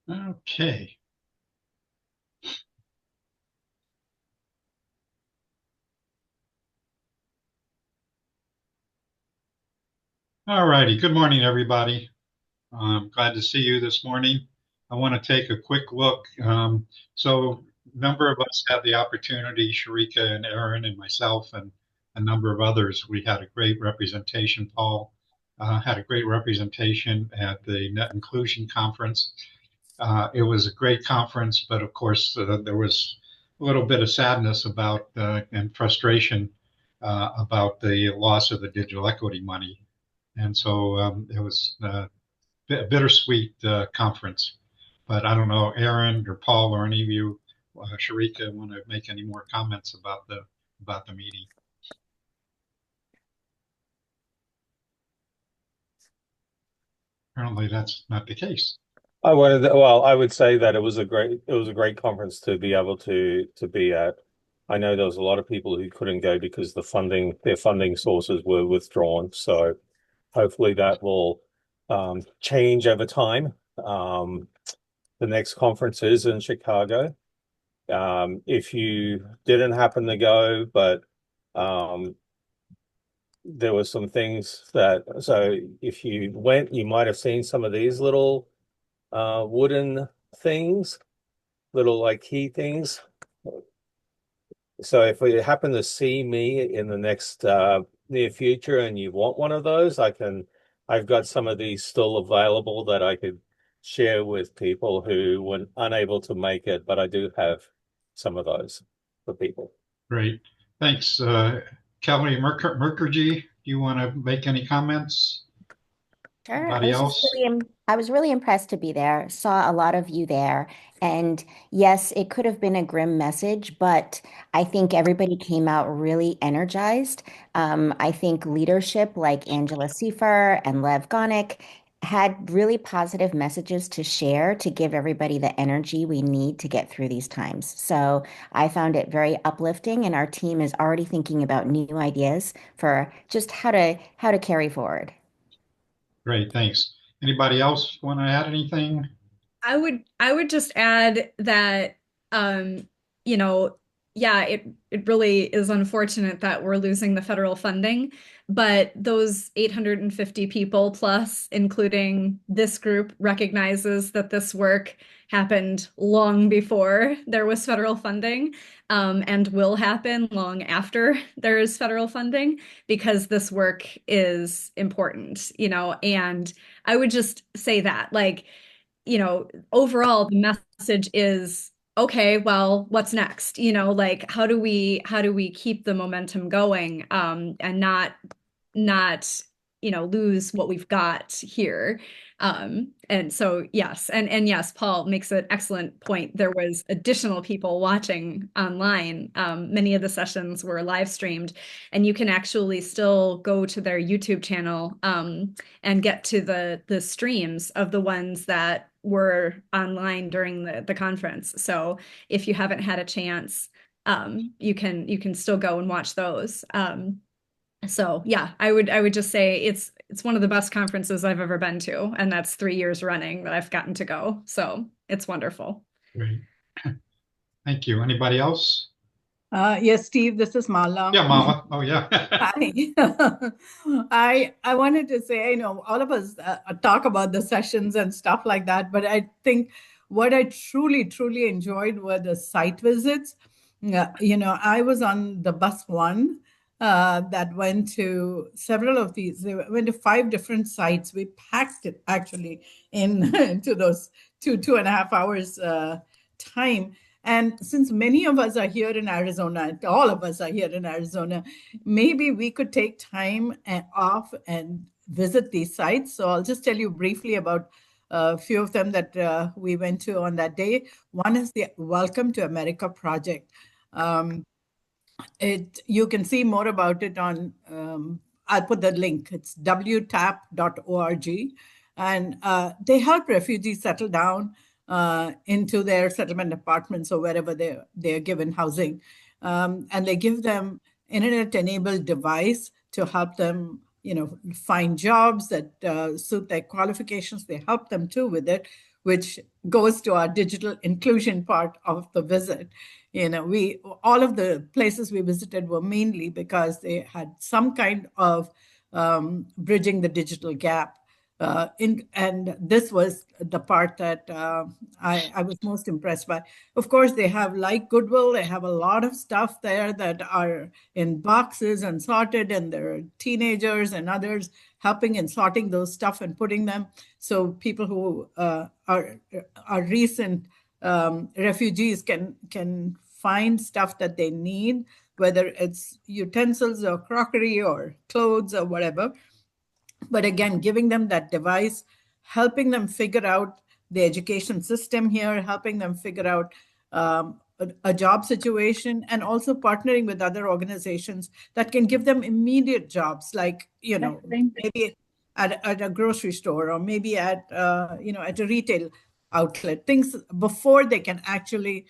Okay. All righty. Good morning, everybody. I'm glad to see you this morning. I want to take a quick look. A number of us had the opportunity, Sharika and Aaron and myself and a number of others. We had a great representation. Paul had a great representation at the Net Inclusion Conference. It was a great conference, but of course, there was a little bit of sadness about and frustration about the loss of the digital equity money. And so it was a bittersweet conference. But I don't know, Aaron or Paul or any of you, Sharika, want to make any more comments about the meeting? Apparently, that's not the case. I would say that it was a great conference to be able to be at. I know there was a lot of people who couldn't go because their funding sources were withdrawn. So hopefully that will change over time. The next conference is in Chicago. If you didn't happen to go, but um, there were some things so if you went, you might have seen some of these little wooden things, little like key things. So if you happen to see me in the next near future and you want one of those, I've got some of these still available that I could share with people who were unable to make it, but I do have some of those for people. Great. Thanks. Kelly Mukherjee, do you want to make any comments? Sure. Anybody else? I was really impressed to be there. Saw a lot of you there. And yes, it could have been a grim message, but I think everybody came out really energized. I think leadership like Angela Seifer and Lev Gonick had really positive messages to share to give everybody the energy we need to get through these times. So I found it very uplifting, and our team is already thinking about new ideas for just how to carry forward. Great, thanks. Anybody else want to add anything? I would just add that um, you know, yeah, it really is unfortunate that we're losing the federal funding, but those 850 people plus, including this group, recognizes that this work happened long before there was federal funding, and will happen long after there is federal funding because this work is important, and I would just say that, like, overall the message is okay, well, what's next? Like how do we keep the momentum going and not lose what we've got here. And so yes, and yes, Paul makes an excellent point. There was additional people watching online. Many of the sessions were live streamed, and you can actually still go to their YouTube channel and get to the streams of the ones that were online during the conference. So if you haven't had a chance, you can still go and watch those. So yeah, I would just say it's one of the best conferences I've ever been to, and that's 3 years running that I've gotten to go. So it's wonderful. Great. Thank you. Anybody else? Yes, Steve, this is Mala. Yeah, Mala. Oh, yeah. Hi. I wanted to say, all of us talk about the sessions and stuff like that, but I think what I truly, truly enjoyed were the site visits. I was on the bus one that went to several of these. They went to 5 different sites. We packed it actually in into those 2.5 hours time. And since many of us are here in Arizona, all of us are here in Arizona, maybe we could take time off and visit these sites. So I'll just tell you briefly about a few of them that we went to on that day. One is the Welcome to America project. You can see more about it on, I'll put the link. It's wtap.org. And they help refugees settle down into their settlement apartments or wherever they're given housing. And they give them internet-enabled device to help them, find jobs that suit their qualifications. They help them too with it, which goes to our digital inclusion part of the visit. All of the places we visited were mainly because they had some kind of bridging the digital gap. And this was the part that I was most impressed by. Of course, they have, like Goodwill, they have a lot of stuff there that are in boxes and sorted, and there are teenagers and others helping in sorting those stuff and putting them. So people who are recent refugees can find stuff that they need, whether it's utensils or crockery or clothes or whatever. But again, giving them that device, helping them figure out the education system here, helping them figure out a job situation, and also partnering with other organizations that can give them immediate jobs, like, maybe at a grocery store, or maybe at a retail outlet, things before they can actually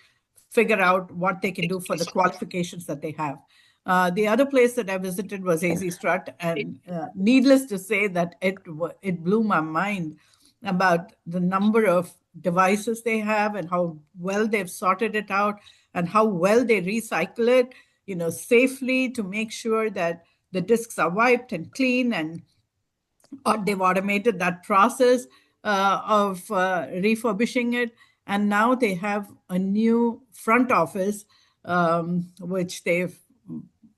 figure out what they can do for the qualifications that they have. The other place that I visited was AZ Strut, and needless to say that it blew my mind about the number of devices they have and how well they've sorted it out and how well they recycle it, safely, to make sure that the discs are wiped and clean, and they've automated that process of refurbishing it. And now they have a new front office, which they've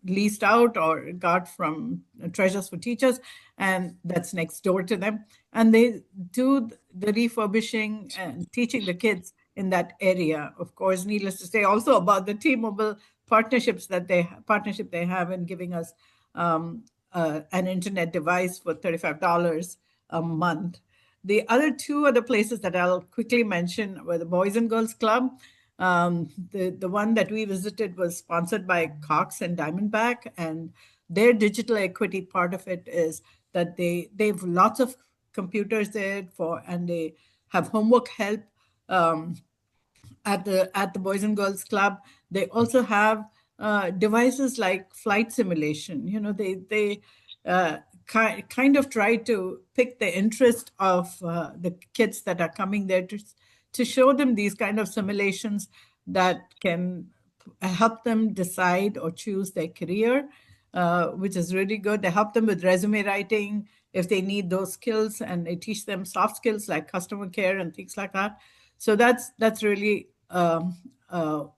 leased out or got from Treasures for Teachers, and that's next door to them. And they do the refurbishing and teaching the kids in that area. Of course, needless to say, also about the T-Mobile partnership they have in giving us an internet device for $35 a month. The two other places that I'll quickly mention were the Boys and Girls Club. The one that we visited was sponsored by Cox and Diamondback, and their digital equity part of it is that they've lots of computers there and they have homework help at the Boys and Girls Club. They also have devices like flight simulation. They kind of try to pick the interest of the kids that are coming there to show them these kind of simulations that can help them decide or choose their career, which is really good. They help them with resume writing if they need those skills, and they teach them soft skills like customer care and things like that. So that's really that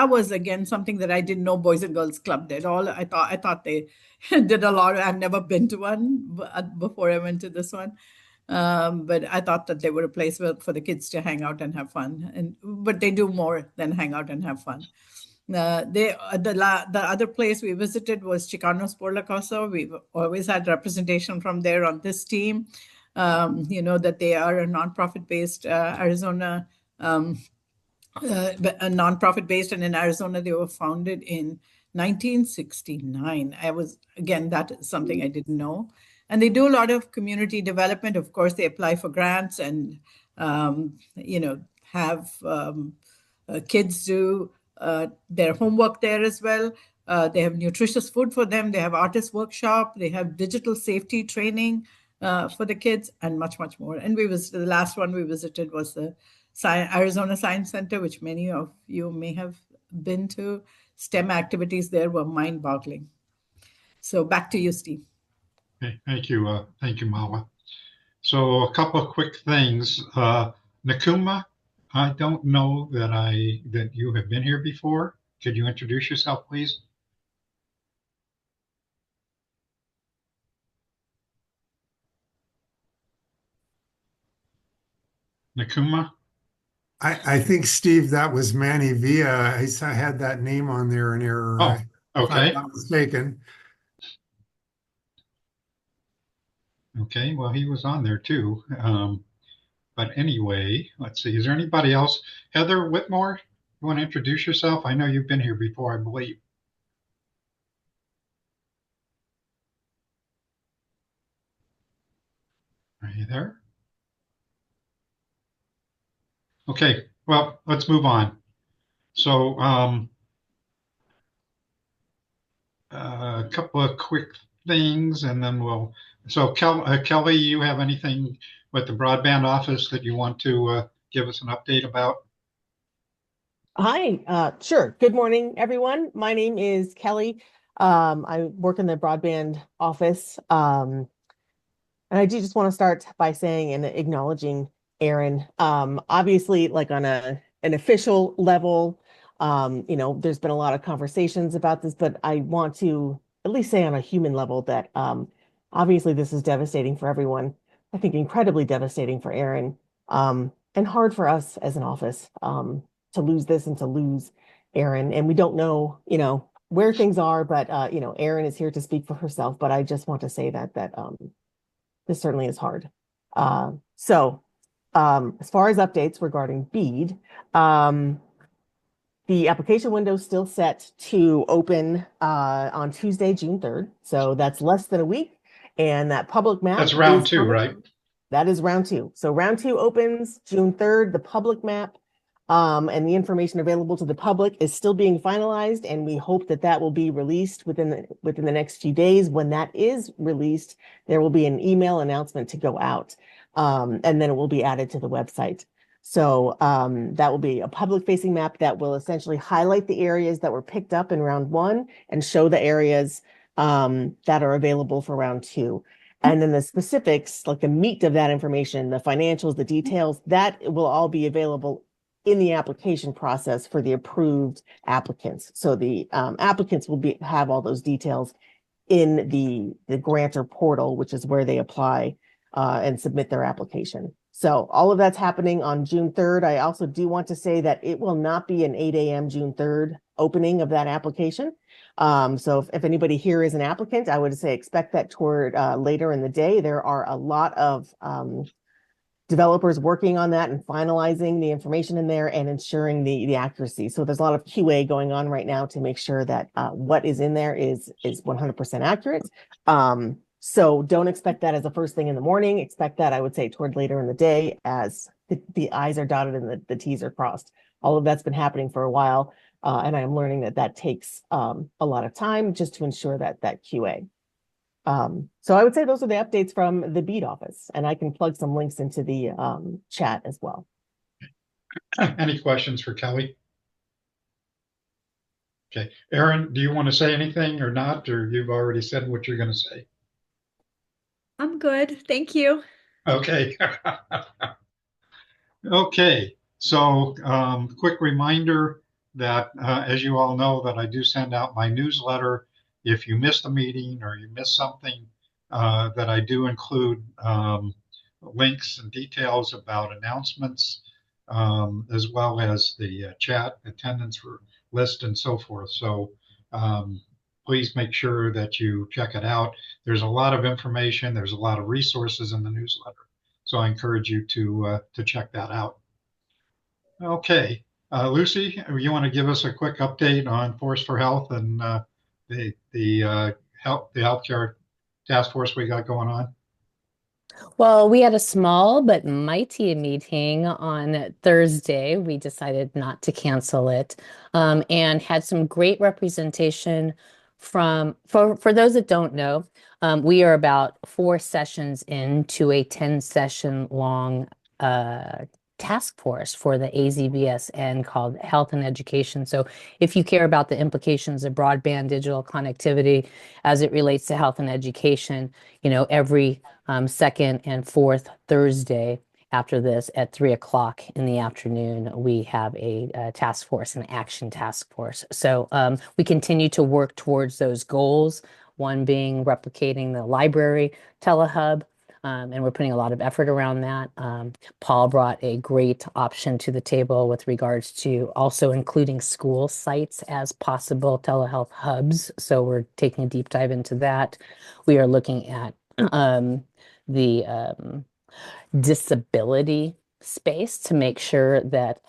was, again, something that I didn't know Boys and Girls Club did. I thought they did a lot. I've never been to one before I went to this one. But I thought that they were a place for the kids to hang out and have fun. But they do more than hang out and have fun. The other place we visited was Chicanos por la Cosa. We've always had representation from there on this team. That they are a nonprofit-based Arizona, a nonprofit based, and in Arizona they were founded in 1969. That is something I didn't know. And they do a lot of community development. Of course, they apply for grants and have kids do their homework there as well. They have nutritious food for them. They have artist workshop. They have digital safety training for the kids, and much, much more. And the last one we visited was the Arizona Science Center, which many of you may have been to. STEM activities there were mind-boggling. So back to you, Steve. Okay, thank you, Mala. So a couple of quick things. Nakuma, I don't know that you have been here before. Could you introduce yourself, please? Nakuma? I think, Steve, that was Manny Villa. I had that name on there in error. Oh, If okay. I'm not mistaken. Okay, well, he was on there too. But anyway, let's see. Is there anybody else? Heather Whitmore, you want to introduce yourself? I know you've been here before, I believe. Are you there? Okay, well, let's move on. So a couple of quick things, and then we'll So Kelly, you have anything with the broadband office that you want to give us an update about? Hi, sure. Good morning, everyone. My name is Kelly. I work in the broadband office. And I do just want to start by saying and acknowledging Aaron. Obviously, like on an official level, there's been a lot of conversations about this, but I want to at least say on a human level that obviously this is devastating for everyone. I think incredibly devastating for Aaron, and hard for us as an office to lose this and to lose Aaron. And we don't know, where things are, but Aaron is here to speak for herself. But I just want to say that this certainly is hard. As far as updates regarding BEAD, the application window is still set to open on Tuesday, June 3rd. So that's less than a week. And that public map That's round is two, coming. right? That is round two. So round two opens June 3rd. The public map and the information available to the public is still being finalized, and we hope that that will be released within the next few days. When that is released, there will be an email announcement to go out, and then it will be added to the website. So that will be a public-facing map that will essentially highlight the areas that were picked up in round one and show the areas that are available for round two. And then the specifics, like the meat of that information, the financials, the details, that will all be available in the application process for the approved applicants. So the applicants will have all those details in the grantor portal, which is where they apply and submit their application. So all of that's happening on June 3rd. I also do want to say that it will not be an 8 a.m. June 3rd opening of that application. So if anybody here is an applicant, I would say expect that toward later in the day. There are a lot of developers working on that and finalizing the information in there and ensuring the accuracy. So there's a lot of QA going on right now to make sure that what is in there is 100% accurate. So don't expect that as the first thing in the morning. Expect that, I would say, toward later in the day as the I's are dotted and the T's are crossed. All of that's been happening for a while. And I'm learning that takes a lot of time just to ensure that QA. So I would say those are the updates from the BEAD office, and I can plug some links into the chat as well. Any questions for Kelly? Okay. Aaron, do you want to say anything or not, or you've already said what you're going to say? I'm good. Thank you. Okay. Okay. So quick reminder that as you all know, that I do send out my newsletter. If you missed a meeting or you missed something, that I do include links and details about announcements, as well as the chat attendance list and so forth. So please make sure that you check it out. There's a lot of information. There's a lot of resources in the newsletter. So I encourage you to check that out. Okay, Lucy, you want to give us a quick update on Force for Health and the healthcare task force we got going on? Well, we had a small but mighty meeting on Thursday. We decided not to cancel it, and had some great representation for those that don't know, we are about 4 sessions into a 10 session long task force for the AZBSN called Health and Education. So if you care about the implications of broadband digital connectivity as it relates to health and education, every second and fourth Thursday after this at 3 o'clock in the afternoon, we have a task force, an action task force. So we continue to work towards those goals, one being replicating the library telehub. And we're putting a lot of effort around that. Paul brought a great option to the table with regards to also including school sites as possible telehealth hubs. So we're taking a deep dive into that. We are looking at the disability space to make sure that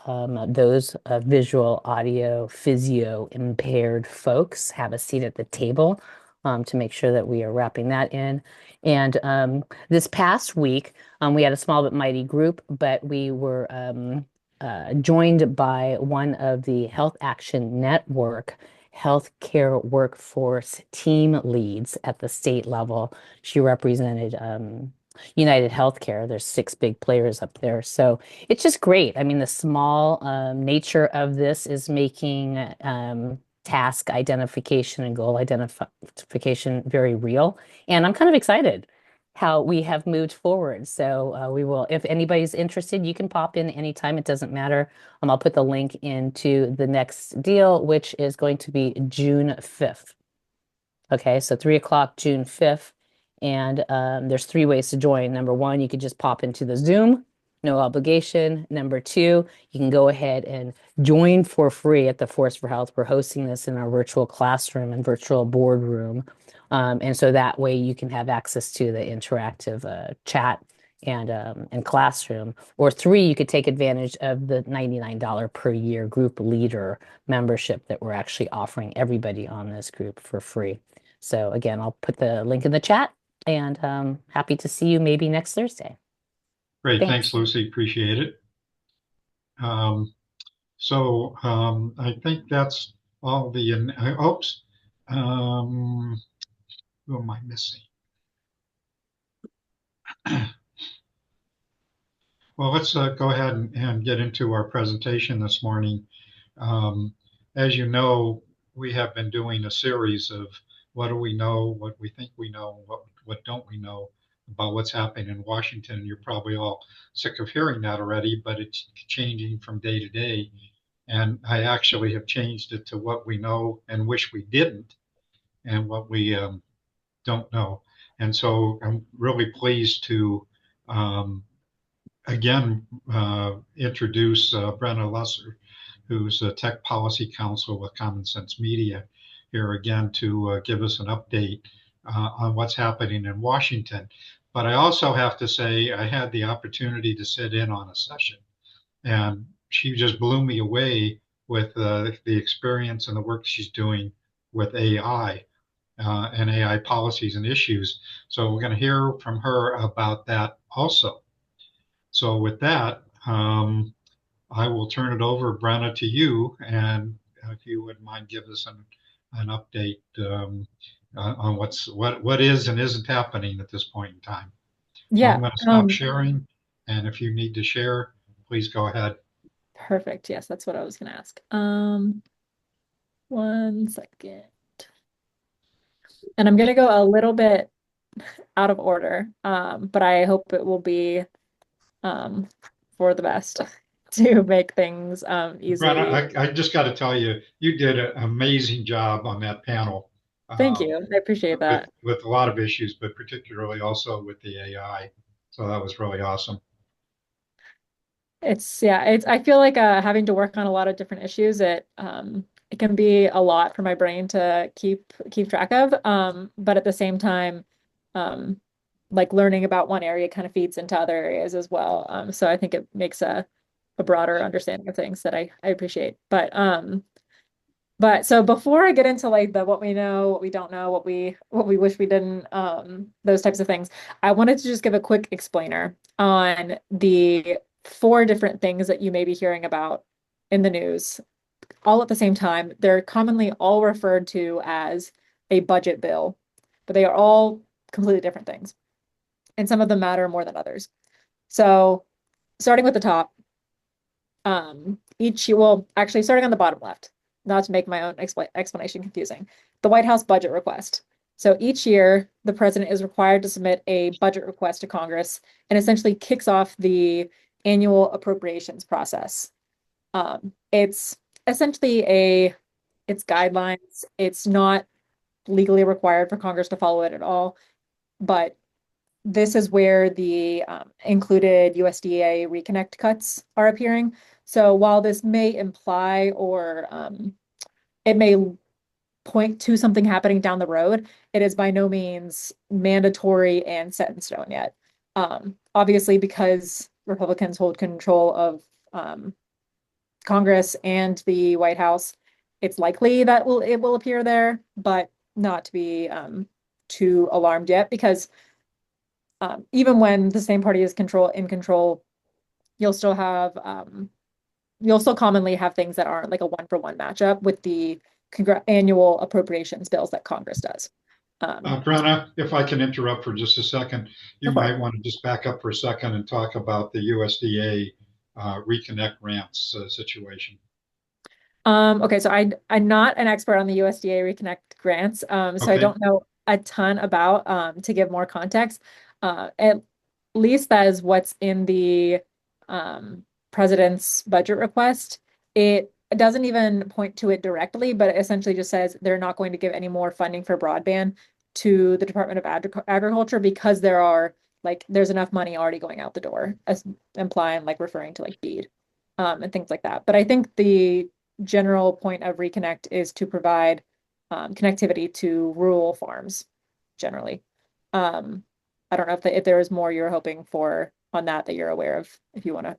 those visual, audio, physio impaired folks have a seat at the table, to make sure that we are wrapping that in. And this past week, we had a small but mighty group, but we were joined by one of the Health Action Network healthcare workforce team leads at the state level. She represented United Healthcare. There's 6 big players up there. So it's just great. I mean, the small nature of this is making task identification and goal identification very real. And I'm kind of excited how we have moved forward. So we will, if anybody's interested, you can pop in anytime. It doesn't matter. I'll put the link into the next deal, which is going to be June 5th. Okay, so 3 o'clock, June 5th. And there's 3 ways to join. Number 1, you could just pop into the Zoom, no obligation. Number 2, you can go ahead and join for free at the Force for Health. We're hosting this in our virtual classroom and virtual boardroom. And so that way you can have access to the interactive chat and classroom. Or 3, you could take advantage of the $99 per year group leader membership that we're actually offering everybody on this group for free. So again, I'll put the link in the chat, and happy to see you maybe next Thursday. Great. Thanks. Thanks, Lucy. Appreciate it. I think that's all the, oops. Who am I missing? Well, let's go ahead and get into our presentation this morning. As you know, we have been doing a series of what do we know, what we think we know, what don't we know about what's happening in Washington. You're probably all sick of hearing that already, but it's changing from day to day. And I actually have changed it to what we know and wish we didn't, and what we don't know. And so I'm really pleased to again introduce Brenna Lesser, who's a tech policy counsel with Common Sense Media, here again to give us an update on what's happening in Washington. But I also have to say I had the opportunity to sit in on a session, and she just blew me away with the experience and the work she's doing with AI and AI policies and issues. So we're going to hear from her about that also. So with that, I will turn it over, Brenna, to you, and if you wouldn't mind, give us an update on what is and isn't happening at this point in time. So Yeah. I'm going to stop sharing, and if you need to share, please go ahead. Perfect. Yes, that's what I was going to ask. 1 second. And I'm going to go a little bit out of order, but I hope it will be for the best to make things easy. Brenna, I just got to tell you, you did an amazing job on that panel. Thank you. I appreciate that. With a lot of issues, but particularly also with the AI. So that was really awesome. I feel like having to work on a lot of different issues, it can be a lot for my brain to keep track of. But at the same time, like learning about one area kind of feeds into other areas as well. So I think it makes a broader understanding of things that I appreciate. But so before I get into like the what we know, what we don't know, what we wish we didn't, those types of things, I wanted to just give a quick explainer on the 4 different things that you may be hearing about in the news all at the same time. They're commonly all referred to as a budget bill, but they are all completely different things. And some of them matter more than others. So starting with the top, starting on the bottom left, not to make my own explanation confusing, the White House budget request. So each year, the president is required to submit a budget request to Congress and essentially kicks off the annual appropriations process. It's essentially it's guidelines. It's not legally required for Congress to follow it at all, but this is where the included USDA reconnect cuts are appearing. So while this may imply or it may point to something happening down the road, it is by no means mandatory and set in stone yet. Obviously, because Republicans hold control of Congress and the White House, it's likely that it will appear there, but not to be too alarmed yet, because even when the same party is in control, you'll still commonly have things that aren't like a 1-for-1 matchup with the annual appropriations bills that Congress does. Brenna, if I can interrupt for just a second, you might want to just back up for a second and talk about the USDA Reconnect grants situation. Okay, so I'm not an expert on the USDA Reconnect grants, so I don't know a ton about to give more context. At least that is what's in the president's budget request. It doesn't even point to it directly, but it essentially just says they're not going to give any more funding for broadband to the Department of Agriculture because there's enough money already going out the door, as implying referring to BEAD and things like that. But I think the general point of Reconnect is to provide connectivity to rural farms generally. I don't know if there is more you're hoping for on that you're aware of, if you want to.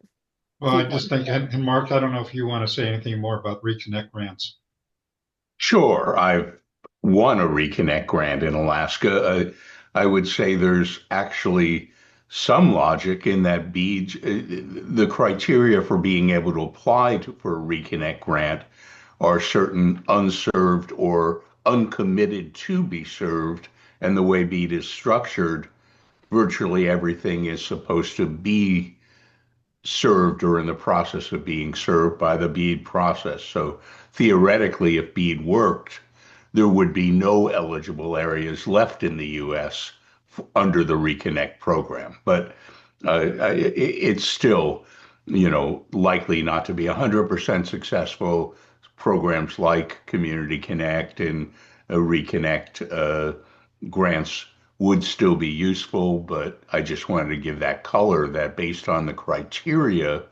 Well, I just think, and Mark, I don't know if you want to say anything more about Reconnect grants. Sure. I've won a Reconnect grant in Alaska. I would say there's actually some logic in that the criteria for being able to apply for a Reconnect grant are certain unserved or uncommitted to be served. And the way BEAD is structured, virtually everything is supposed to be served or in the process of being served by the BEAD process. So theoretically, if BEAD worked, there would be no eligible areas left in the U.S. under the Reconnect program. But it's still, likely not to be 100% successful. Programs like Community Connect and Reconnect grants would still be useful, but I just wanted to give that color that based on the criteria,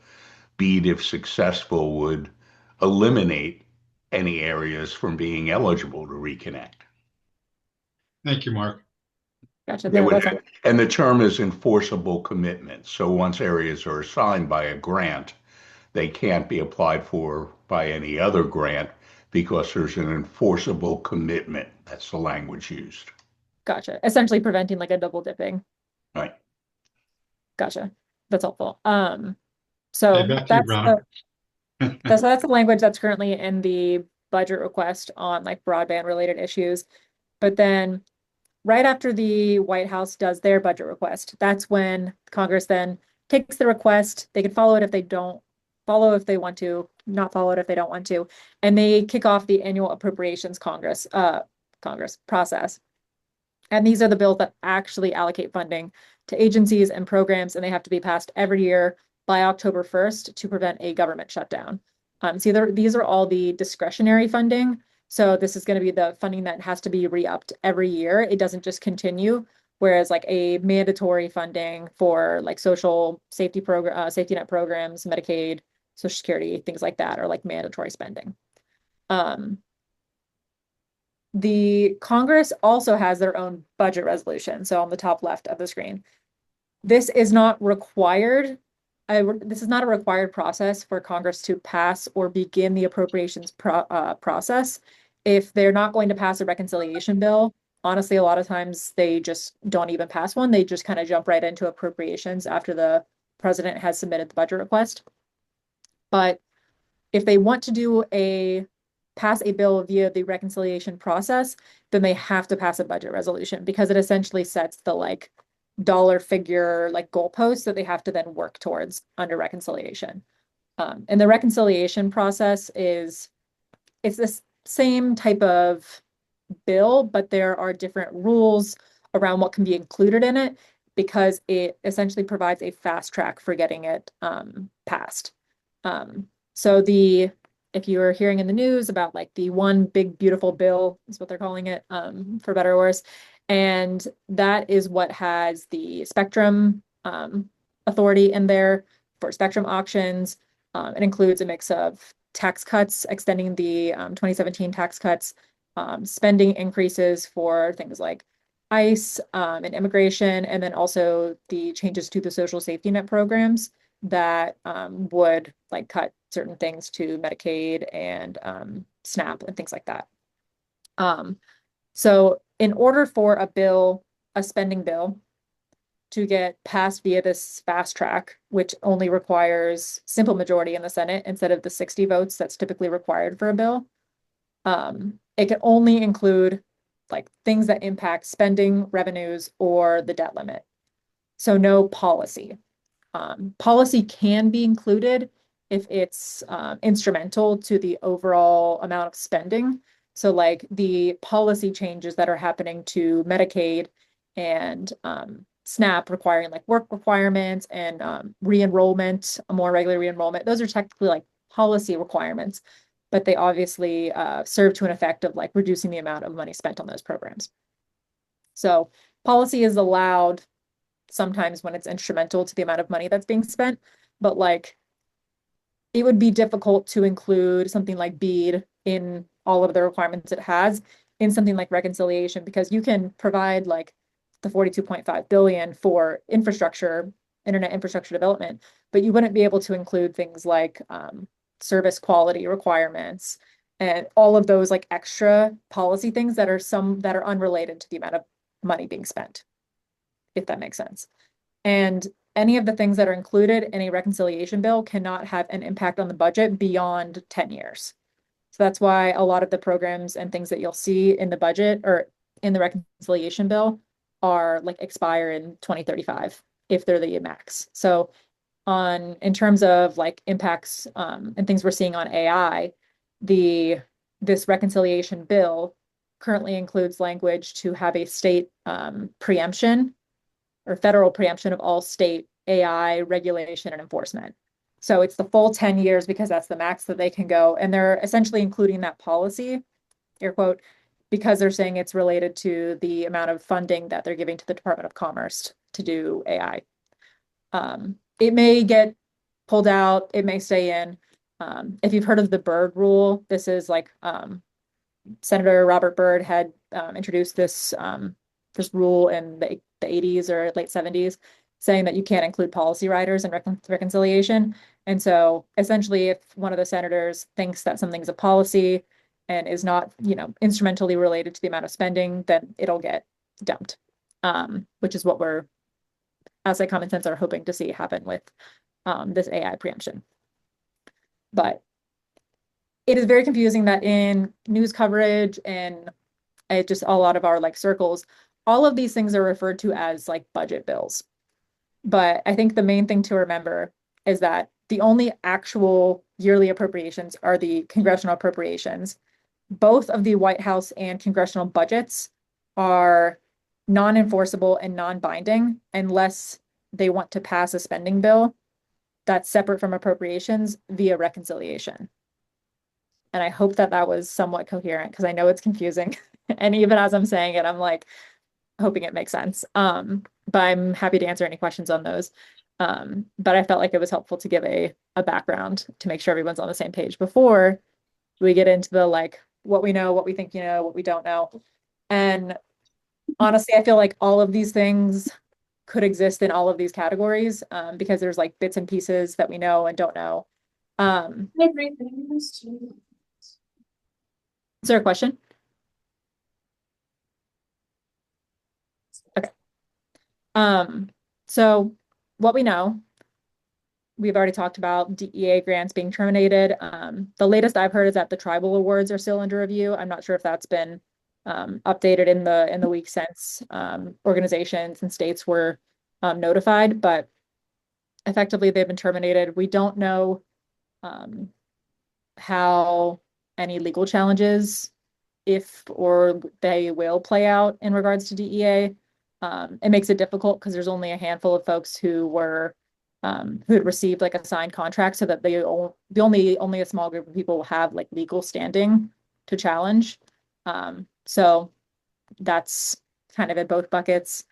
BEAD, if successful, would eliminate any areas from being eligible to reconnect. Thank you, Mark. Gotcha. And the term is enforceable commitment. So once areas are assigned by a grant, they can't be applied for by any other grant because there's an enforceable commitment. That's the language used. Gotcha. Essentially preventing a double dipping. Right. Gotcha. That's helpful. So hey, back to you, Brenna. That's the language that's currently in the budget request on broadband related issues. But then right after the White House does their budget request, that's when Congress then takes the request. They can follow it if they don't follow if they want to, not follow it if they don't want to, and they kick off the annual appropriations Congress process. And these are the bills that actually allocate funding to agencies and programs, and they have to be passed every year by October 1st to prevent a government shutdown. These are all the discretionary funding. So this is going to be the funding that has to be re-upped every year. It doesn't just continue. Whereas a mandatory funding for social safety safety net programs, Medicaid, Social Security, things like that are mandatory spending. The Congress also has their own budget resolution. So on the top left of the screen, this is not required. This is not a required process for Congress to pass or begin the appropriations process. If they're not going to pass a reconciliation bill, honestly, a lot of times they just don't even pass one. They just kind of jump right into appropriations after the president has submitted the budget request. But if they want to pass a bill via the reconciliation process, then they have to pass a budget resolution because it essentially sets the dollar figure goalposts that they have to then work towards under reconciliation. And the reconciliation process it's this same type of bill, but there are different rules around what can be included in it because it essentially provides a fast track for getting it passed. So if you were hearing in the news about the one big beautiful bill is what they're calling it, for better or worse, and that is what has the spectrum authority in there for spectrum auctions. It includes a mix of tax cuts, extending the 2017 tax cuts, spending increases for things like ICE and immigration, and then also the changes to the social safety net programs that would cut certain things to Medicaid and SNAP and things like that. So in order for a spending bill to get passed via this fast track, which only requires simple majority in the Senate instead of the 60 votes that's typically required for a bill, It can only include like things that impact spending, revenues, or the debt limit. So no policy. Policy can be included if it's instrumental to the overall amount of spending. So like the policy changes that are happening to Medicaid and SNAP requiring like work requirements and re-enrollment, a more regular re-enrollment, those are technically like policy requirements, but they obviously serve to an effect of like reducing the amount of money spent on those programs. So policy is allowed sometimes when it's instrumental to the amount of money that's being spent, but like it would be difficult to include something like BEAD in all of the requirements it has in something like reconciliation, because you can provide like the 42.5 billion for infrastructure, internet infrastructure development, but you wouldn't be able to include things like service quality requirements and all of those like extra policy things that are unrelated to the amount of money being spent, if that makes sense. And any of the things that are included in a reconciliation bill cannot have an impact on the budget beyond 10 years. So that's why a lot of the programs and things that you'll see in the budget or in the reconciliation bill are like expire in 2035 if they're the max. So in terms of like impacts and things we're seeing on AI, this reconciliation bill currently includes language to have a state preemption or federal preemption of all state AI regulation and enforcement. So it's the full 10 years because that's the max that they can go. And they're essentially including that policy, air quote, because they're saying it's related to the amount of funding that they're giving to the Department of Commerce to do AI. It may get pulled out, it may stay in. If you've heard of the Byrd rule, this is like Senator Robert Byrd had introduced this rule in the 80s or late 70s, saying that you can't include policy riders in reconciliation. And so essentially, if one of the senators thinks that something's a policy and is not, instrumentally related to the amount of spending, then it'll get dumped, which is what we're, as a common sense, are hoping to see happen with this AI preemption. But it is very confusing that in news coverage and just a lot of our like circles, all of these things are referred to as like budget bills. But I think the main thing to remember is that the only actual yearly appropriations are the congressional appropriations. Both of the White House and congressional budgets are non-enforceable and non-binding unless they want to pass a spending bill that's separate from appropriations via reconciliation. And I hope that that was somewhat coherent because I know it's confusing. And even as I'm saying it, I'm like hoping it makes sense. But I'm happy to answer any questions on those. But I felt like it was helpful to give a background to make sure everyone's on the same page before we get into the like what we know, what we think what we don't know. And honestly, I feel like all of these things could exist in all of these categories because there's like bits and pieces that we know and don't know. Is there a question? Okay. So what we know, we've already talked about DEA grants being terminated. The latest I've heard is that the tribal awards are still under review. I'm not sure if that's been updated in the week since organizations and states were notified, but effectively they've been terminated. We don't know how any legal challenges, if or they will play out in regards to DEA. It makes it difficult because there's only a handful of folks who had received like a signed contract, so that only a small group of people will have like legal standing to challenge. So that's kind of in both buckets.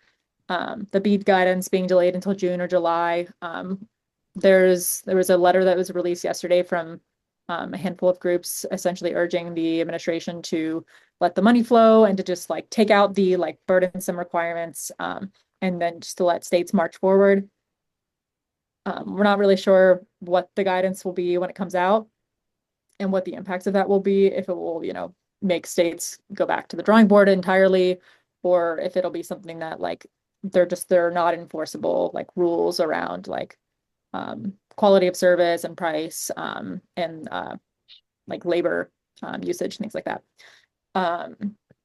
The BEAD guidance being delayed until June or July. There was a letter that was released yesterday from a handful of groups essentially urging the administration to let the money flow and to just like take out the like burdensome requirements and then just to let states march forward. We're not really sure what the guidance will be when it comes out and what the impacts of that will be, if it will, make states go back to the drawing board entirely, or if it'll be something that like they're not enforceable like rules around like quality of service and price and like labor usage, things like that.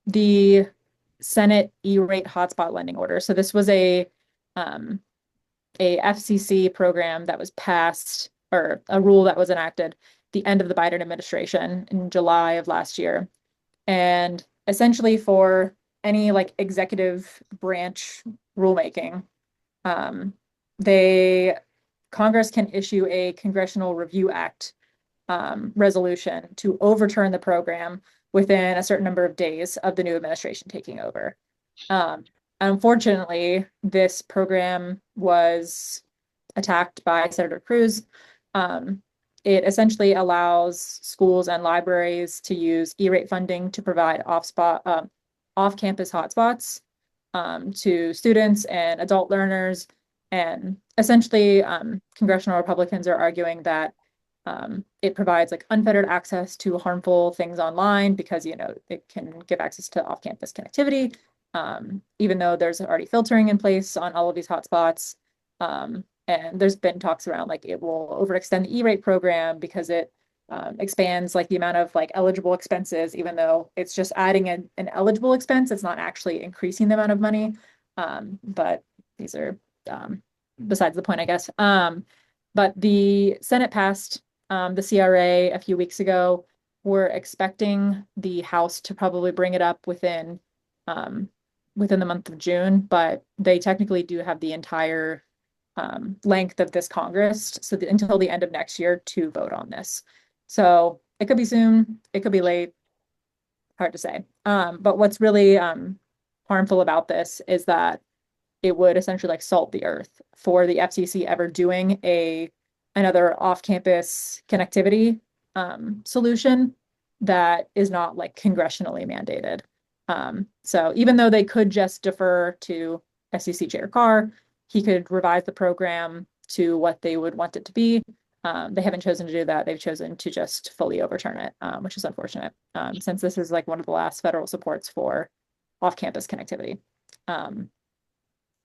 The Senate E-rate hotspot lending order. So this was a FCC program that was passed, or a rule that was enacted the end of the Biden administration in July of last year. And essentially for any like executive branch rulemaking, Congress can issue a Congressional Review Act resolution to overturn the program within a certain number of days of the new administration taking over. Unfortunately, this program was attacked by Senator Cruz. It essentially allows schools and libraries to use E-rate funding to provide off-campus hotspots to students and adult learners. And essentially, congressional Republicans are arguing that it provides like unfettered access to harmful things online because, you know, it can give access to off-campus connectivity, even though there's already filtering in place on all of these hotspots. And there's been talks around like it will overextend the E-rate program because it expands like the amount of like eligible expenses, even though it's just adding an eligible expense. It's not actually increasing the amount of money. But these are besides the point, I guess. But the Senate passed the CRA a few weeks ago. We're expecting the House to probably bring it up within the month of June, but they technically do have the entire length of this Congress, so until the end of next year to vote on this. So it could be soon, it could be late, hard to say. But what's really harmful about this is that it would essentially like salt the earth for the FCC ever doing another off-campus connectivity solution that is not like congressionally mandated. So even though they could just defer to FCC Chair Carr, he could revise the program to what they would want it to be. They haven't chosen to do that. They've chosen to just fully overturn it, which is unfortunate, since this is like one of the last federal supports for off-campus connectivity.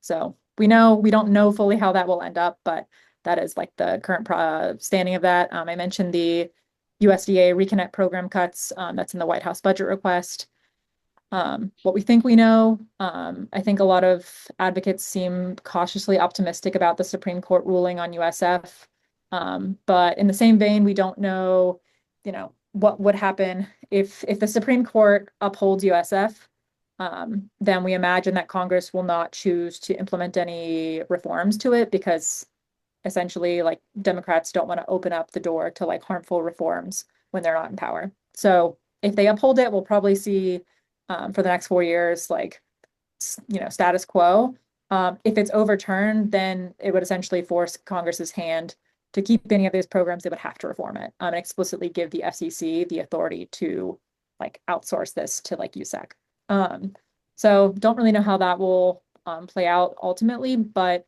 So we don't know fully how that will end up, but that is like the current standing of that. I mentioned the USDA Reconnect program cuts. That's in the White House budget request. What we think we know, I think a lot of advocates seem cautiously optimistic about the Supreme Court ruling on USF. But in the same vein, we don't know, what would happen if the Supreme Court upholds USF. Then we imagine that Congress will not choose to implement any reforms to it because essentially like Democrats don't want to open up the door to like harmful reforms when they're not in power. So if they uphold it, we'll probably see for the next 4 years, like, status quo. If it's overturned, then it would essentially force Congress's hand to keep any of these programs. They would have to reform it and explicitly give the FCC the authority to like outsource this to like USAC. So don't really know how that will play out ultimately, but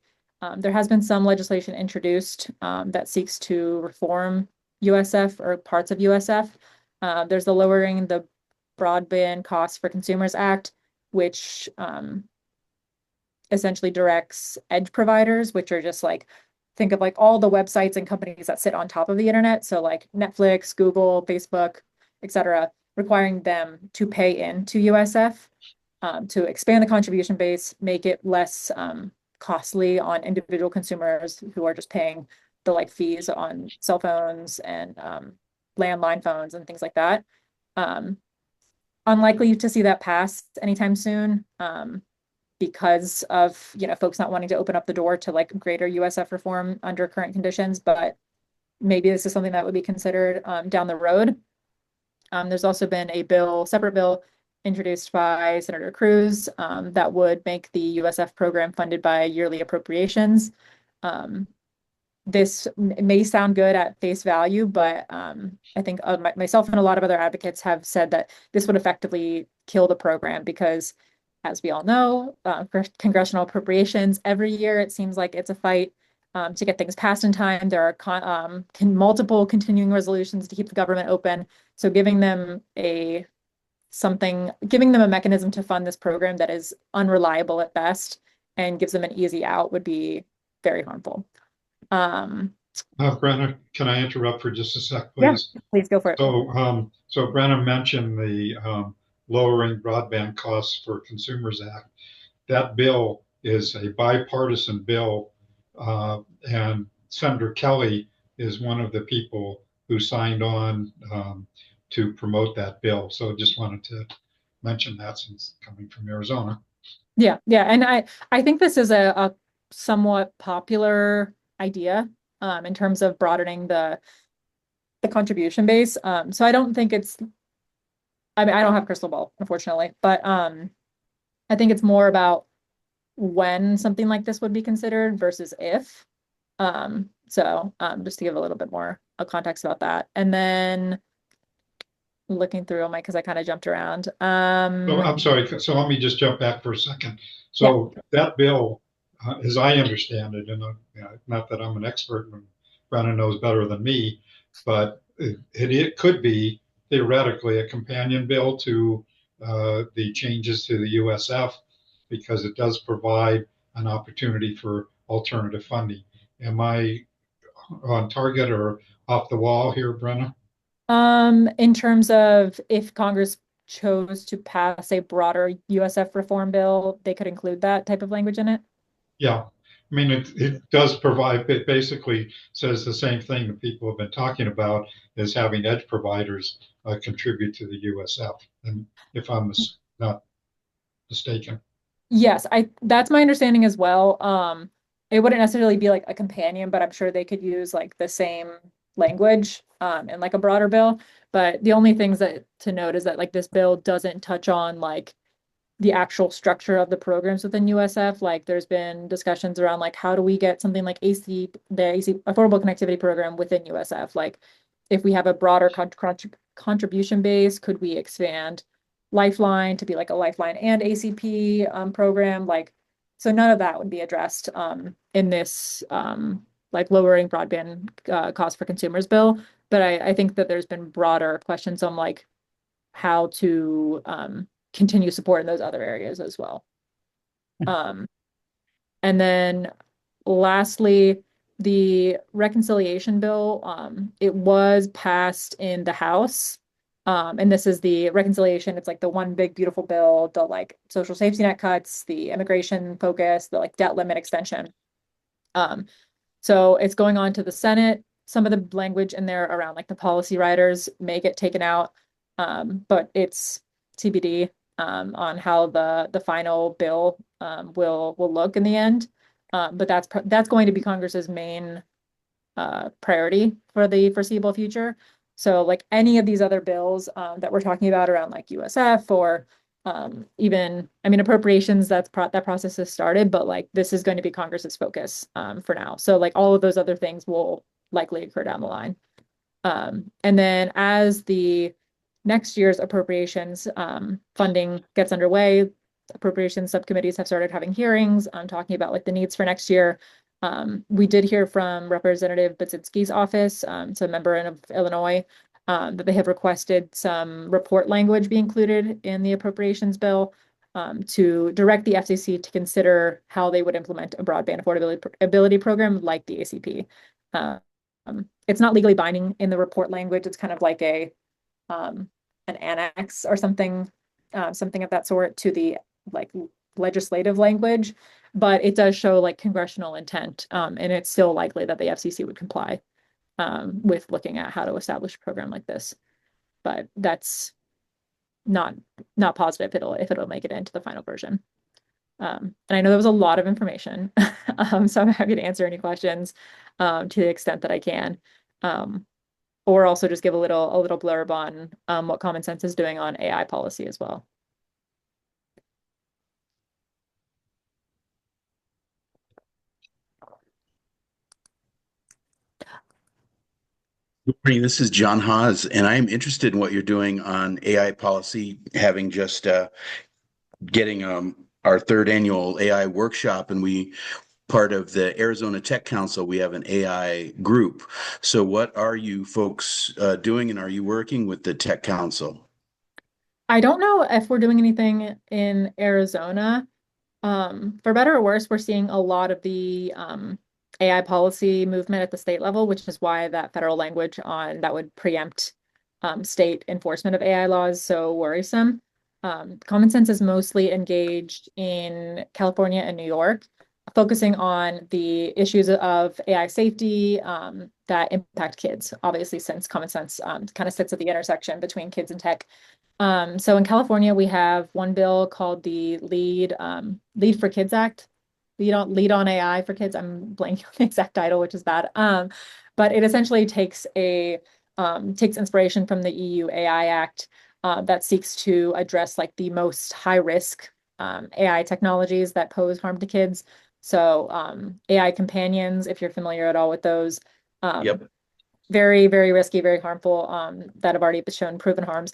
there has been some legislation introduced that seeks to reform USF or parts of USF. There's the Lowering the Broadband Costs for Consumers Act, which essentially directs edge providers, which are just like, think of like all the websites and companies that sit on top of the internet. So like Netflix, Google, Facebook, etc., requiring them to pay into USF to expand the contribution base, make it less costly on individual consumers who are just paying the like fees on cell phones and landline phones and things like that. Unlikely to see that pass anytime soon because of folks not wanting to open up the door to like greater USF reform under current conditions, but maybe this is something that would be considered down the road. There's also been a separate bill introduced by Senator Cruz that would make the USF program funded by yearly appropriations. This may sound good at face value, but I think myself and a lot of other advocates have said that this would effectively kill the program because, as we all know, for congressional appropriations, every year it seems like it's a fight to get things passed in time. There are multiple continuing resolutions to keep the government open. So giving them a mechanism to fund this program that is unreliable at best and gives them an easy out would be very harmful. Brenna, can I interrupt for just a sec, Yeah, please? please go for it. So Brenna mentioned the Lowering Broadband Costs for Consumers Act. That bill is a bipartisan bill, and Senator Kelly is one of the people who signed on to promote that bill. So just wanted to mention that since coming from Arizona. Yeah, yeah, and I think this is a somewhat popular idea in terms of broadening the contribution base. So I don't think it's, I mean, I don't have a crystal ball, unfortunately, but I think it's more about when something like this would be considered versus if. So just to give a little bit more context about that. And then looking through them, because I kind of jumped around. So I'm sorry. So let me just jump back for a second. Yeah. So that bill, as I understand it, and not that I'm an expert, and Brennan knows better than me, but it could be theoretically a companion bill to the changes to the USF because it does provide an opportunity for alternative funding. Am I on target or off the wall here, Brenna? In terms of if Congress chose to pass a broader USF reform bill, they could include that type of language in it. Yeah. I mean, it does provide, it basically says the same thing that people have been talking about is having edge providers contribute to the USF. And if I'm not mistaken. Yes, that's my understanding as well. It wouldn't necessarily be like a companion, but I'm sure they could use like the same language in like a broader bill. But the only things that to note is that like this bill doesn't touch on like the actual structure of the programs within USF. Like there's been discussions around like how do we get something like the AC Affordable Connectivity Program within USF? Like if we have a broader contribution base, could we expand Lifeline to be like a Lifeline and ACP program? Like, so none of that would be addressed in this like lowering broadband cost for consumers bill. But I think that there's been broader questions on like how to continue support in those other areas as well. And then lastly, the reconciliation bill, it was passed in the House. And this is the reconciliation. It's like the one big beautiful bill, the like social safety net cuts, the immigration focus, the like debt limit extension. So it's going on to the Senate. Some of the language in there around like the policy riders may get taken out, but it's TBD on how the final bill will look in the end. But that's going to be Congress's main priority for the foreseeable future. So like any of these other bills that we're talking about around like USF or even, I mean, appropriations, that process has started, but like this is going to be Congress's focus for now. So like all of those other things will likely occur down the line. And then as the next year's appropriations funding gets underway, appropriations subcommittees have started having hearings talking about like the needs for next year. We did hear from Representative Budzinski's office, so a member of Illinois, that they have requested some report language be included in the appropriations bill to direct the FCC to consider how they would implement a broadband affordability program like the ACP. It's not legally binding in the report language. It's kind of like an annex or something, something of that sort to the like legislative language, but it does show like congressional intent, and it's still likely that the FCC would comply with looking at how to establish a program like this. But that's not positive if it'll make it into the final version. And I know there was a lot of information, so I'm happy to answer any questions to the extent that I can, or also just give a little blurb on what Common Sense is doing on AI policy as well. Good morning. This is John Haas, and I'm interested in what you're doing on AI policy, having just getting our third annual AI workshop, and we part of the Arizona Tech Council. We have an AI group. So, what are you folks doing, and are you working with the Tech Council? I don't know if we're doing anything in Arizona. For better or worse, we're seeing a lot of the AI policy movement at the state level, which is why that federal language on that would preempt state enforcement of AI laws is so worrisome. Common Sense is mostly engaged in California and New York, focusing on the issues of AI safety that impact kids, obviously, since Common Sense kind of sits at the intersection between kids and tech. So in California, we have one bill called the Lead for Kids Act. Lead on AI for Kids. I'm blanking on the exact title, which is bad. But it essentially takes inspiration from the EU AI Act that seeks to address like the most high risk AI technologies that pose harm to kids. So AI companions, if you're familiar at all with those, Yep. very, very risky, very harmful, that have already shown proven harms.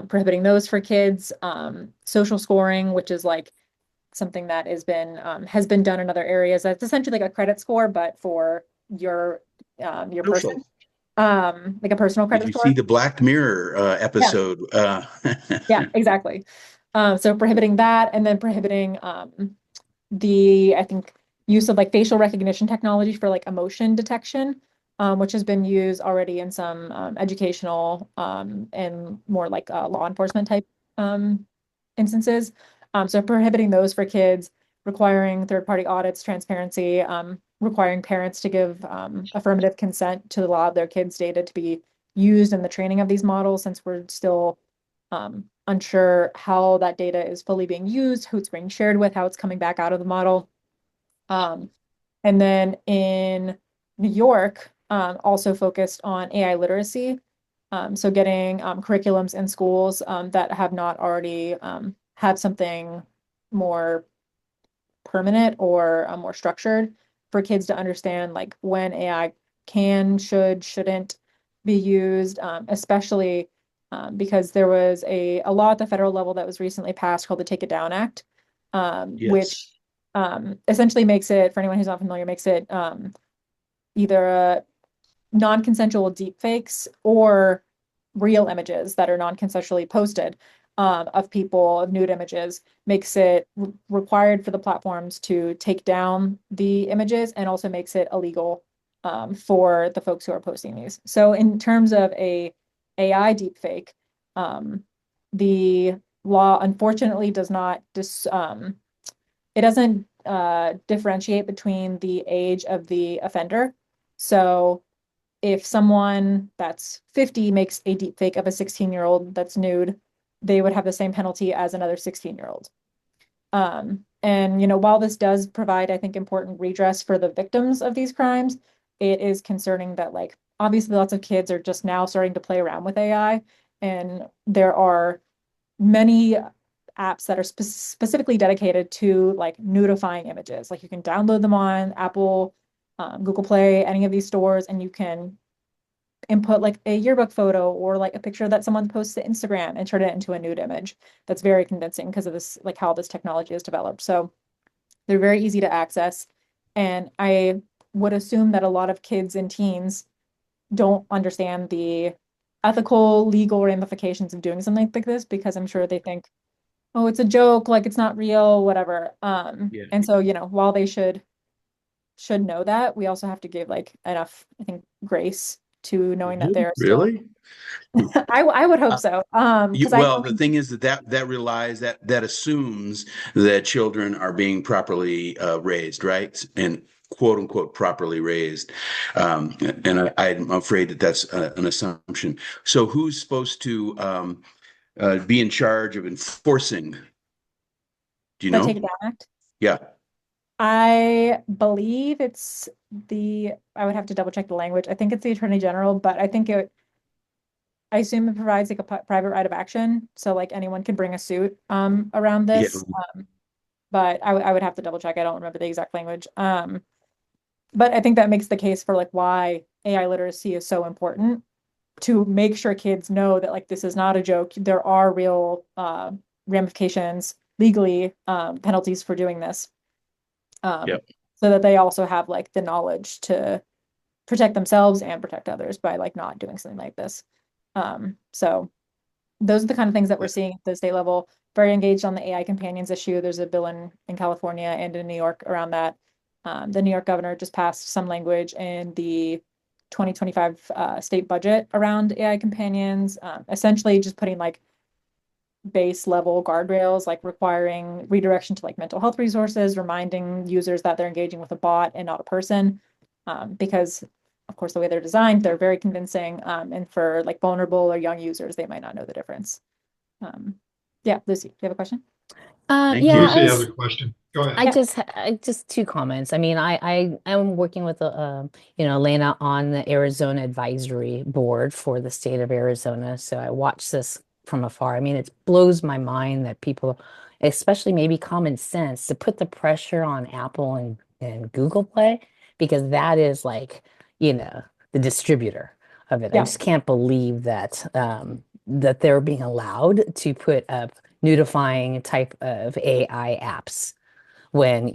Prohibiting those for kids. Social scoring, which is like something that has been done in other areas. That's essentially like a credit score, but for your Social. person, like a personal Did credit you score. see the Black Mirror Yeah, episode? yeah, exactly. So prohibiting that, and then prohibiting the, I think, use of like facial recognition technology for like emotion detection, which has been used already in some educational and more like law enforcement type instances. So prohibiting those for kids, requiring third-party audits, transparency, requiring parents to give affirmative consent to allow their kids' data to be used in the training of these models, since we're still unsure how that data is fully being used, who it's being shared with, how it's coming back out of the model. And then in New York, also focused on AI literacy. So getting curriculums in schools that have not already had something more permanent or more structured for kids to understand like when AI can, shouldn't be used, especially because there was a law at the federal level that was recently passed called the Take It Down Act, which Yes. essentially makes it, for anyone who's not familiar, makes it either a non-consensual deepfakes or real images that are non-consensually posted of people, of nude images, makes it required for the platforms to take down the images, and also makes it illegal for the folks who are posting these. So in terms of a AI deepfake, the law unfortunately does not it doesn't differentiate between the age of the offender. So if someone that's 50 makes a deepfake of a 16-year-old that's nude, they would have the same penalty as another 16-year-old. And while this does provide, I think, important redress for the victims of these crimes, it is concerning that like obviously lots of kids are just now starting to play around with AI, and there are many apps that are specifically dedicated to like nudifying images. Like you can download them on Apple, Google Play, any of these stores, and you can input like a yearbook photo or like a picture that someone posts to Instagram and turn it into a nude image. That's very convincing because of this, like how this technology is developed. So they're very easy to access. And I would assume that a lot of kids and teens don't understand the ethical, legal ramifications of doing something like this, because I'm sure they think, oh, it's a joke, like it's not real, whatever. Yeah. And so, while they should know that, we also have to give like enough, I think, grace to knowing that they're still. Really? I would hope so. Because I Well, know the thing is that relies that assumes that children are being properly raised, right? And quote unquote properly raised. And I'm afraid that that's an assumption. So who's supposed to be in charge of enforcing? Do you the Take know? It Down Act. Yeah. I believe I would have to double check the language. I think it's the Attorney General, but I assume it provides like a private right of action. So like anyone can bring a suit around Yeah. this. But I would have to double check. I don't remember the exact language. But I think that makes the case for like why AI literacy is so important, to make sure kids know that like this is not a joke. There are real ramifications legally, penalties for doing this. Yep. So that they also have like the knowledge to protect themselves and protect others by like not doing something like this. So those are the kind of things that we're seeing at the state level. Very engaged on the AI companions issue. There's a bill in California and in New York around that. The New York governor just passed some language in the 2025 state budget around AI companions, essentially just putting like base level guardrails, like requiring redirection to like mental health resources, reminding users that they're engaging with a bot and not a person, because of course the way they're designed, they're very convincing, and for like vulnerable or young users, they might not know the difference. Yeah, Lucy, do you have a question? Thank Yeah, you. Lucy has a question. Go ahead. I just two comments. I mean, I am working with Elena on the Arizona advisory board for the state of Arizona. So I watch this from afar. I mean, it blows my mind that people, especially maybe common sense, to put the pressure on Apple and Google Play, because that is like, the distributor of it. I Yeah. just can't believe that they're being allowed to put up nudifying type of AI apps when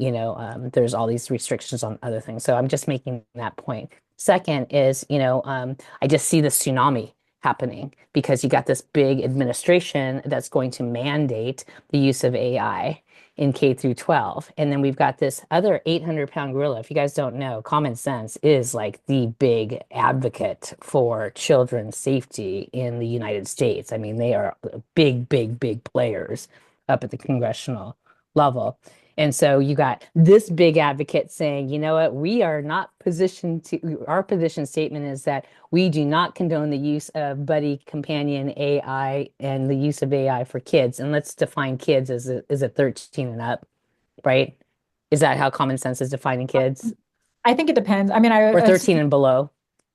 there's all these restrictions on other things. So I'm just making that point. Second is, I just see the tsunami happening because you got this big administration that's going to mandate the use of AI in K through 12. And then we've got this other 800-pound gorilla. If you guys don't know, Common Sense is like the big advocate for children's safety in the United States. I mean, they are big, big, big players up at the congressional level. And so you got this big advocate saying, you know what, we are not positioned to, our position statement is that we do not condone the use of buddy companion AI and the use of AI for kids. And let's define kids as a 13 and up, right? Is that how Common Sense is defining kids? I think it depends. I mean, Or 13 and below?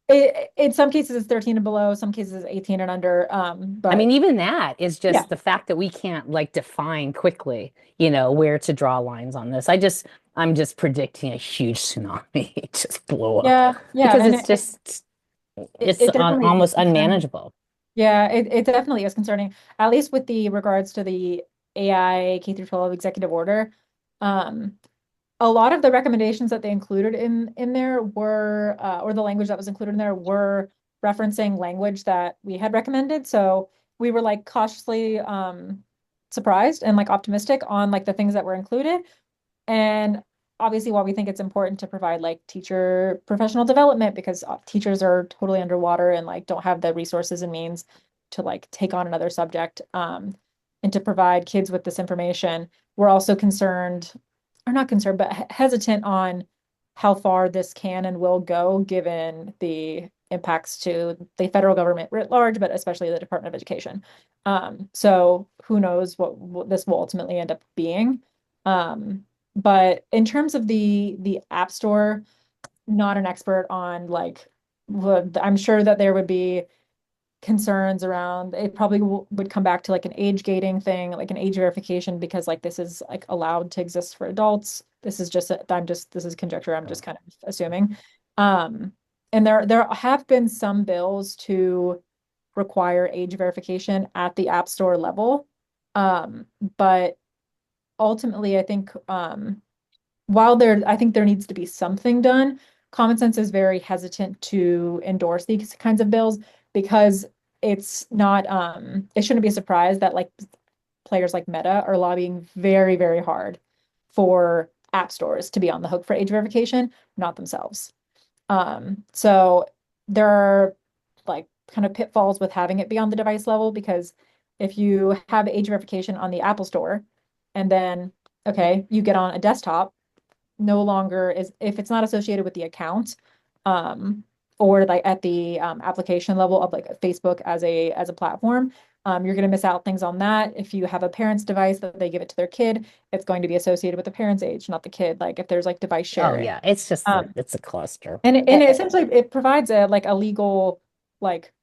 In some cases it's 13 and below, some cases it's 18 and under. But I mean, even that is just yeah. the fact that we can't like define quickly, where to draw lines on this. I'm just predicting a huge tsunami just blow up Yeah, because and it's it definitely is almost concerning. unmanageable. Yeah, it definitely is concerning, at least with the regards to the AI K through 12 executive order. Um, a lot of the recommendations that they included in there were, or the language that was included in there were referencing language that we had recommended. So we were like cautiously surprised and like optimistic on like the things that were included. And obviously, while we think it's important to provide like teacher professional development because teachers are totally underwater and like don't have the resources and means to like take on another subject, and to provide kids with this information, we're also concerned, or not concerned, but hesitant on how far this can and will go given the impacts to the federal government writ large, but especially the Department of Education. So who knows what this will ultimately end up being. But in terms of the App Store, not an expert on like I'm sure that there would be concerns around it probably would come back to like an age gating thing, like an age verification, because like this is like allowed to exist for adults. This is just this is conjecture. I'm just kind of assuming. And there have been some bills to require age verification at the App Store level. But ultimately, I think I think there needs to be something done. Common Sense is very hesitant to endorse these kinds of bills because it's not, it shouldn't be a surprise that like players like Meta are lobbying very, very hard for app stores to be on the hook for age verification, not themselves. So there are like kind of pitfalls with having it be on the device level, because if you have age verification on the Apple Store and then, okay, you get on a desktop, no longer is, if it's not associated with the account, or like at the application level of like Facebook as a platform, you're going to miss out things on that. If you have a parent's device that they give it to their kid, it's going to be associated with the parent's age, not the kid. Like if there's like device Oh sharing. yeah, it's just it's a cluster. And essentially it provides a like a legal, like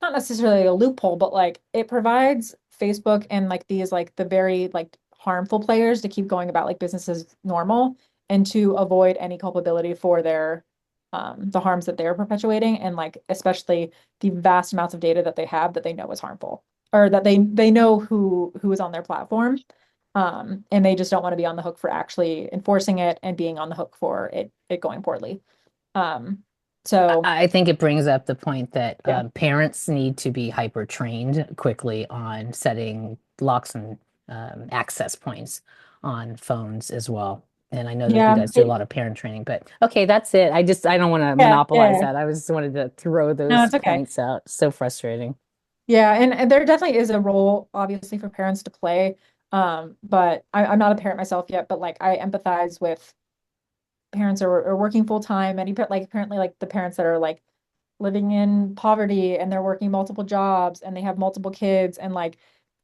not necessarily a loophole, but like it provides Facebook and like these like the very like harmful players to keep going about like business as normal and to avoid any culpability for their the harms that they're perpetuating, and like especially the vast amounts of data that they have that they know is harmful, or that they know who is on their platform. And they just don't want to be on the hook for actually enforcing it and being on the hook for it going poorly. So I think it brings up the point that yeah. Parents need to be hyper trained quickly on setting locks and access points on phones as well. And I know that you Yeah, guys do a lot of parent training, but okay, that's it. I don't want to yeah, monopolize yeah. that. I just wanted to throw No, those it's okay. points out. So frustrating. Yeah, and there definitely is a role, obviously, for parents to play. But I'm not a parent myself yet, but like I empathize with parents are working full time, and like apparently like the parents that are like living in poverty and they're working multiple jobs and they have multiple kids, and like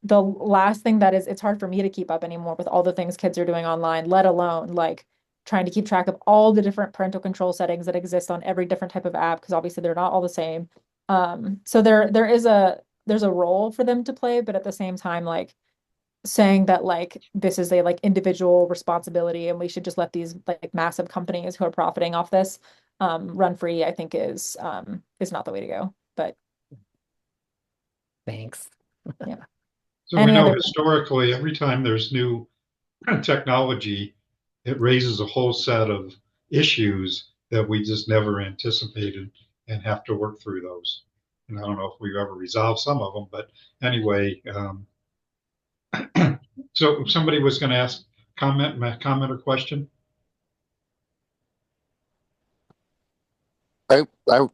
the last thing that is, it's hard for me to keep up anymore with all the things kids are doing online, let alone like trying to keep track of all the different parental control settings that exist on every different type of app, because obviously they're not all the same. So there's a role for them to play, but at the same time, like saying that like this is a like individual responsibility and we should just let these like massive companies who are profiting off this run free, I think is not the way to go. But Thanks. yeah. So we Any know other historically, every time there's new technology, it raises a whole set of issues that we just never anticipated and have to work through those. And I don't know if we've ever resolved some of them, but anyway, so somebody was going to ask comment or question.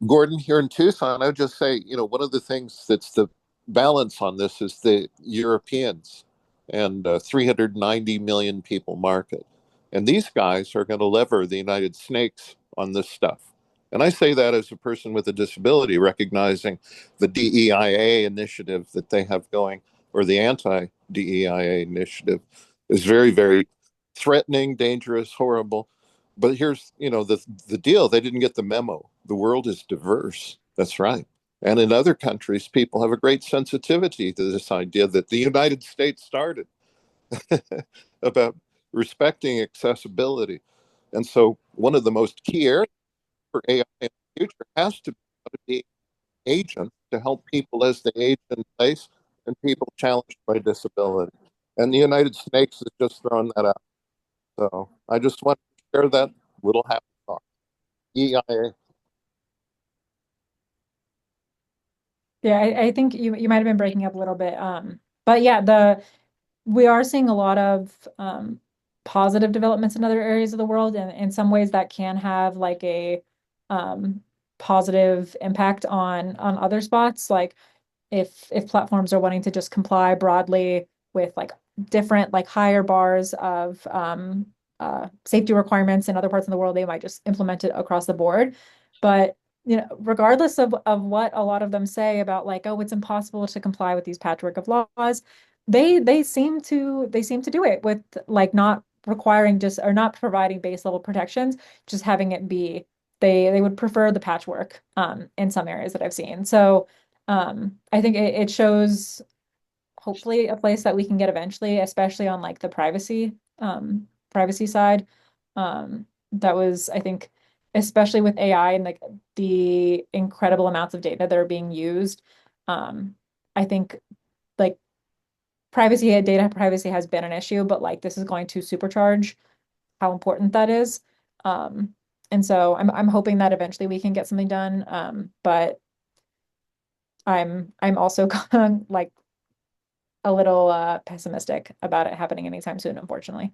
Gordon here in Tucson, I would just say, one of the things that's the balance on this is the Europeans and 390 million people market. And these guys are going to lever the United Snakes on this stuff. And I say that as a person with a disability, recognizing the DEIA initiative that they have going, or the anti-DEIA initiative, is very, very threatening, dangerous, horrible. But here's, the deal. They didn't get the memo. The world is diverse. That's right. And in other countries, people have a great sensitivity to this idea that the United States started about respecting accessibility. And so one of the most key areas for AI in the future has to be how to be agents to help people as they age in place and people challenged by disability. And the United States has just thrown that out. So I just want to share that little happy thought. EIA. Yeah, I think you might have been breaking up a little bit. But yeah, we are seeing a lot of positive developments in other areas of the world, and in some ways that can have like a um positive impact on other spots. Like if platforms are wanting to just comply broadly with like different like higher bars of safety requirements in other parts of the world, they might just implement it across the board. But regardless of what a lot of them say about like, oh, it's impossible to comply with these patchwork of laws, they seem to do it with like not requiring just or not providing base level protections, just having it be they would prefer the patchwork in some areas that I've seen. So I think it shows hopefully a place that we can get eventually, especially on like the privacy side. That was, I think, especially with AI and like the incredible amounts of data that are being used. I think like data privacy has been an issue, but like this is going to supercharge how important that is. And so I'm hoping that eventually we can get something done. But I'm also like a little pessimistic about it happening anytime soon, unfortunately.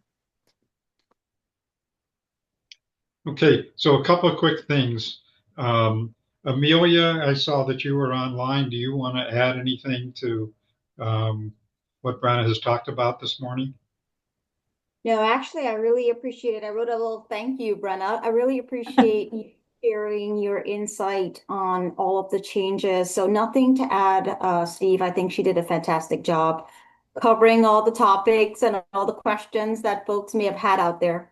Okay, so a couple of quick things. Amelia, I saw that you were online. Do you want to add anything to what Brenna has talked about this morning? No, actually, I really appreciate it. I wrote a little thank you, Brenna. I really appreciate you sharing your insight on all of the changes. So nothing to add, Steve. I think she did a fantastic job covering all the topics and all the questions that folks may have had out there.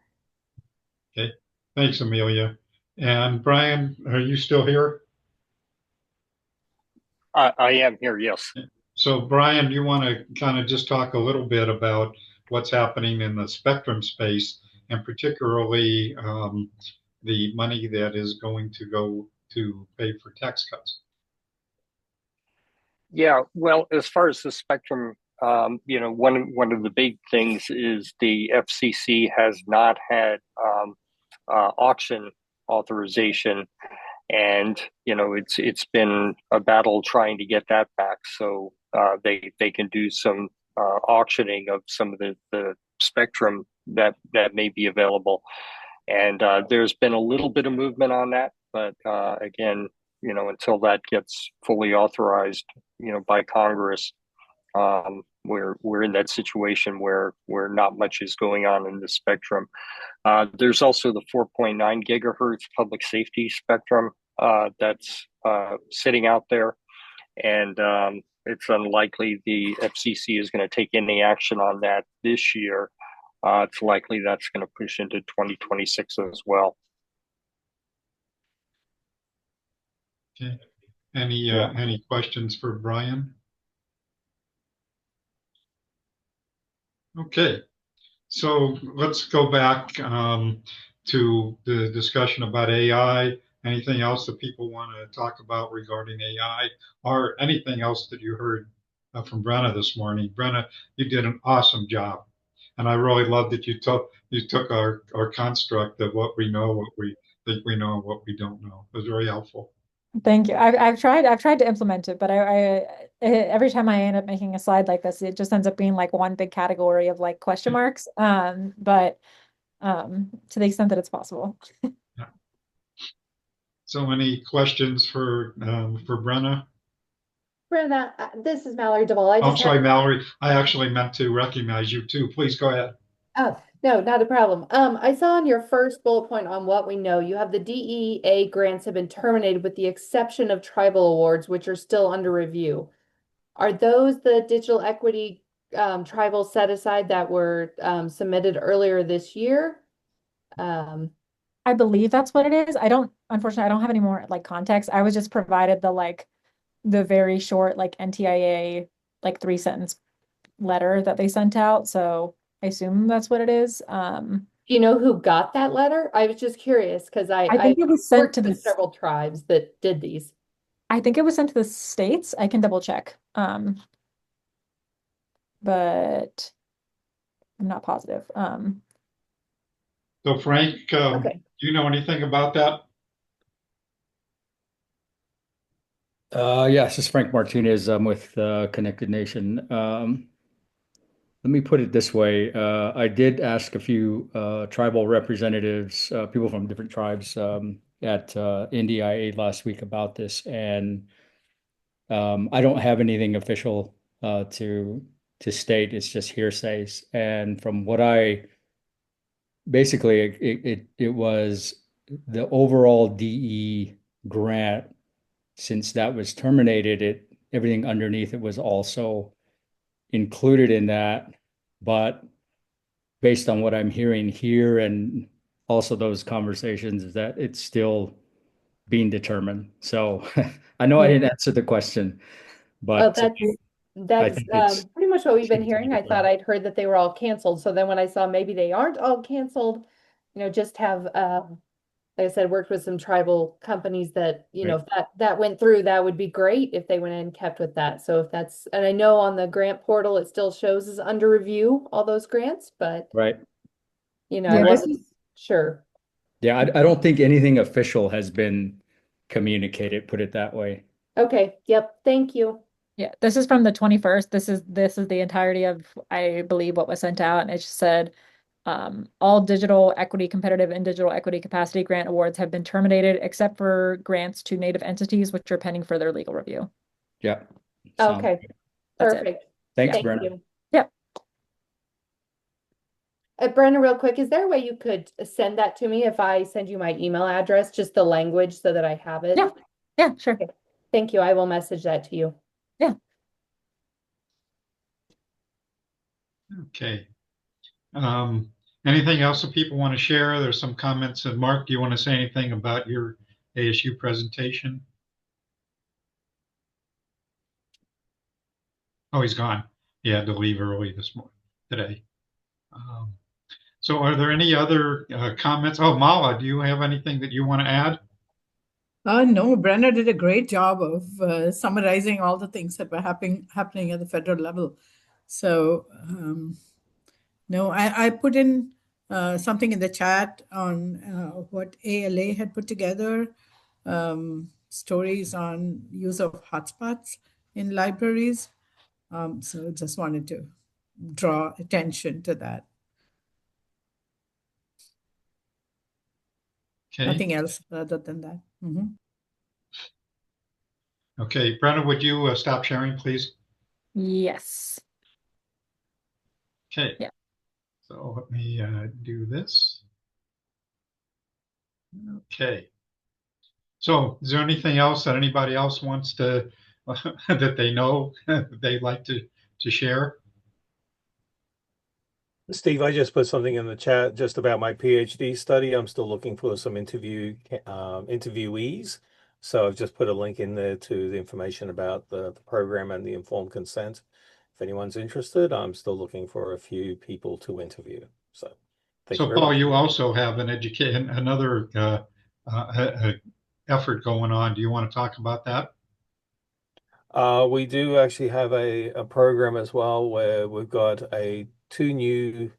Okay, thanks, Amelia. And Brian, are you still here? I am here, yes. So Brian, you want to kind of just talk a little bit about what's happening in the spectrum space and particularly the money that is going to go to pay for tax cuts? Yeah, well, as far as the spectrum, one of the big things is the FCC has not had auction authorization, and it's been a battle trying to get that back. So they can do some auctioning of some of the spectrum that may be available. And there's been a little bit of movement on that, but again, until that gets fully authorized, by Congress, we're in that situation where not much is going on in the spectrum. There's also the 4.9 gigahertz public safety spectrum that's sitting out there, and it's unlikely the FCC is going to take any action on that this year. It's likely that's going to push into 2026 as well. Okay. Any questions for Brian? Okay. So let's go back to the discussion about AI. Anything else that people want to talk about regarding AI, or anything else that you heard from Brenna this morning? Brenna, you did an awesome job, and I really love that you took our construct of what we know, what we think we know, and what we don't know. It was very helpful. Thank you. I've tried to implement it, but every time I end up making a slide like this, it just ends up being like one big category of like question marks. But to the extent that it's possible. Yeah. So any questions for Brenna? Brenda, this is Mallory Duvall. I'm sorry, Mallory. I actually meant to recognize you too. Please go ahead. Oh, no, not a problem. I saw on your first bullet point on what we know, you have the DEA grants have been terminated with the exception of tribal awards, which are still under review. Are those the digital equity tribal set aside that were submitted earlier this year? I believe that's what it is. Unfortunately, I don't have any more like context. I was just provided the very short like NTIA like 3-sentence letter that they sent out. So I assume that's what it is. Do you know who got that letter? I was just curious because I think it was sent to several tribes that did these. I think it was sent to the states. I can double check. But I'm not positive. So Frank, Okay. do you know anything about that? Yes, this is Frank Martinez. I'm with Connected Nation. Let me put it this way. I did ask a few tribal representatives, people from different tribes at NDIA last week about this, and I don't have anything official to state. It's just hearsays. And from what basically it was the overall DE grant. Since that was terminated, everything underneath it was also included in that. But based on what I'm hearing here and also those conversations, is that it's still being determined. So I know I didn't answer the question, but that's pretty much what we've been hearing. I thought I'd heard that they were all canceled. So then when I saw maybe they aren't all canceled, just have like I said, worked with some tribal companies that, if that went through, that would be great if they went in and kept with that. So if that's, and I know on the grant portal, it still shows as under review, all those grants, but right. I wasn't sure. Yeah, I don't think anything official has been communicated, put it that way. Okay. Yep. Thank you. Yeah, this is from the 21st. This is the entirety of, I believe, what was sent out. And it just said, all digital equity competitive and digital equity capacity grant awards have been terminated except for grants to Native entities, which are pending further legal review. Yeah. Okay. Perfect. It. Thanks, Thank Brenna. you. Yeah. Brenna, real quick, is there a way you could send that to me if I send you my email address, just the language so that I have it? Yeah. Yeah, sure. Okay. Thank you. I will message that to you. Yeah. Okay. Anything else that people want to share? There's some comments. And Mark, do you want to say anything about your ASU presentation? Oh, he's gone. He had to leave early today. So are there any other comments? Oh, Mala, do you have anything that you want to add? No, Brenna did a great job of summarizing all the things that were happening at the federal level. So no, I put in something in the chat on what ALA had put together, stories on use of hotspots in libraries. So just wanted to draw attention to that. Okay. Nothing else other than that. Okay, Brenna, would you stop sharing, please? Yes. Okay. Yeah. So let me do this. Okay. So is there anything else that anybody else wants to that they know that they'd like to share? Steve, I just put something in the chat just about my PhD study. I'm still looking for some interviewees. So I've just put a link in there to the information about the program and the informed consent. If anyone's interested, I'm still looking for a few people to interview. So thank you So very Paul, much. you also have another effort going on. Do you want to talk about that? We do actually have a program as well where we've got two new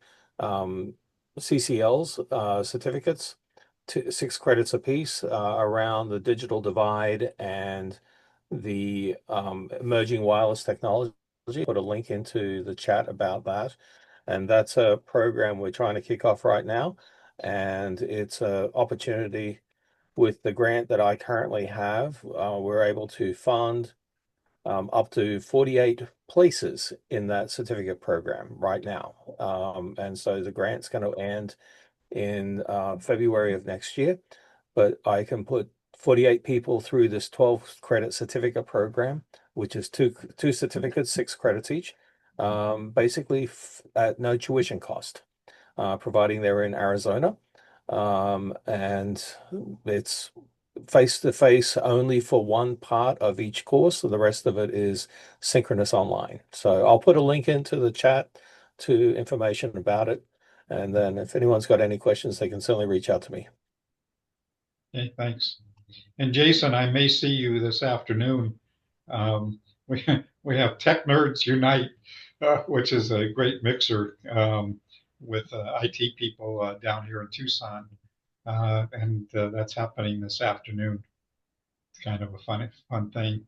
CCLs certificates, 6 credits apiece around the digital divide and the emerging wireless technology. Put a link into the chat about that. And that's a program we're trying to kick off right now. And it's an opportunity with the grant that I currently have. We're able to fund up to 48 places in that certificate program right now. And so the grant's going to end in February of next year, but I can put 48 people through this 12 credit certificate program, which is two certificates, 6 credits each, basically at no tuition cost, providing they're in Arizona. And it's face to face only for one part of each course. So the rest of it is synchronous online. So I'll put a link into the chat to information about it. And then if anyone's got any questions, they can certainly reach out to me. Okay, thanks. And Jason, I may see you this afternoon. Um, we have Tech Nerds Unite, which is a great mixer with IT people down here in Tucson, and that's happening this afternoon. It's kind of a fun thing.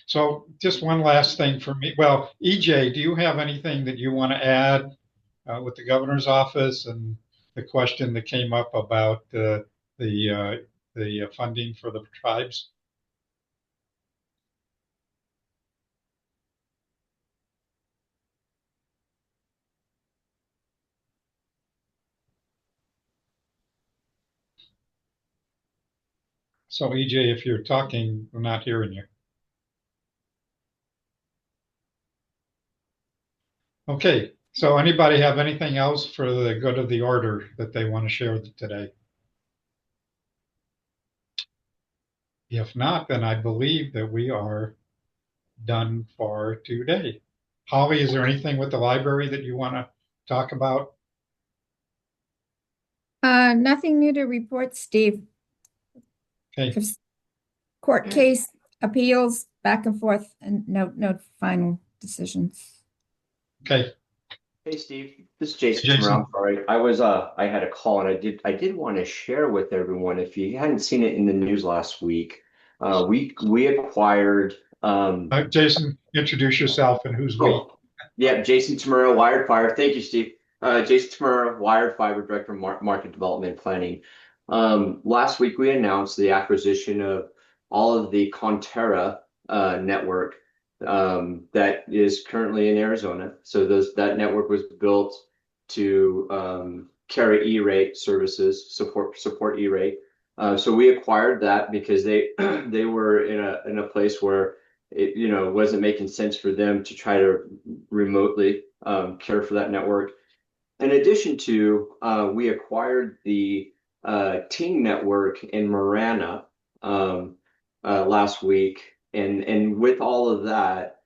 So just one last thing for me. Well, EJ, do you have anything that you want to add with the governor's office and the question that came up about the funding for the tribes? So EJ, if you're talking, we're not hearing you. Okay, so anybody have anything else for the good of the order that they want to share today? If not, then I believe that we are done for today. Holly, is there anything with the library that you want to talk about? Nothing new to report, Steve. Okay. Court case appeals back and forth and no final decisions. Okay. Hey Steve, this is Jason. Jason. I'm sorry. I had a call and I did want to share with everyone, if you hadn't seen it in the news last week, we acquired Jason, introduce yourself and who's we. Yeah, Jason Tamura, Wired Fire. Thank you, Steve. Jason Tamura, Wired Fiber Director of Market Development and Planning. Last week we announced the acquisition of all of the Conterra network that is currently in Arizona. So that network was built to carry E-rate services, support E-rate. So we acquired that because they they were in a place where it wasn't making sense for them to try to remotely care for that network. In addition to, we acquired the Ting network in Marana last week, and with all of that,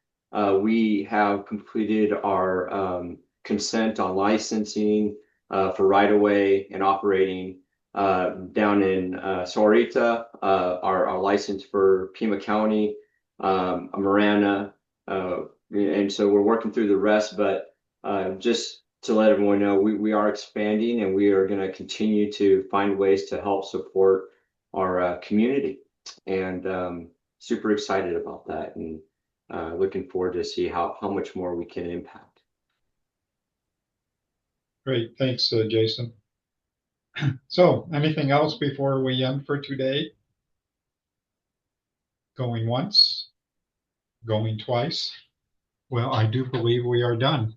we have completed our consent on licensing for right-of-way and operating down in Sahuarita, our license for Pima County, Marana, and so we're working through the rest, but just to let everyone know, we are expanding and we are going to continue to find ways to help support our community, and super excited about that, and looking forward to see how much more we can impact. Great, thanks, Jason. So anything else before we end for today? Going once, going twice? Well, I do believe we are done.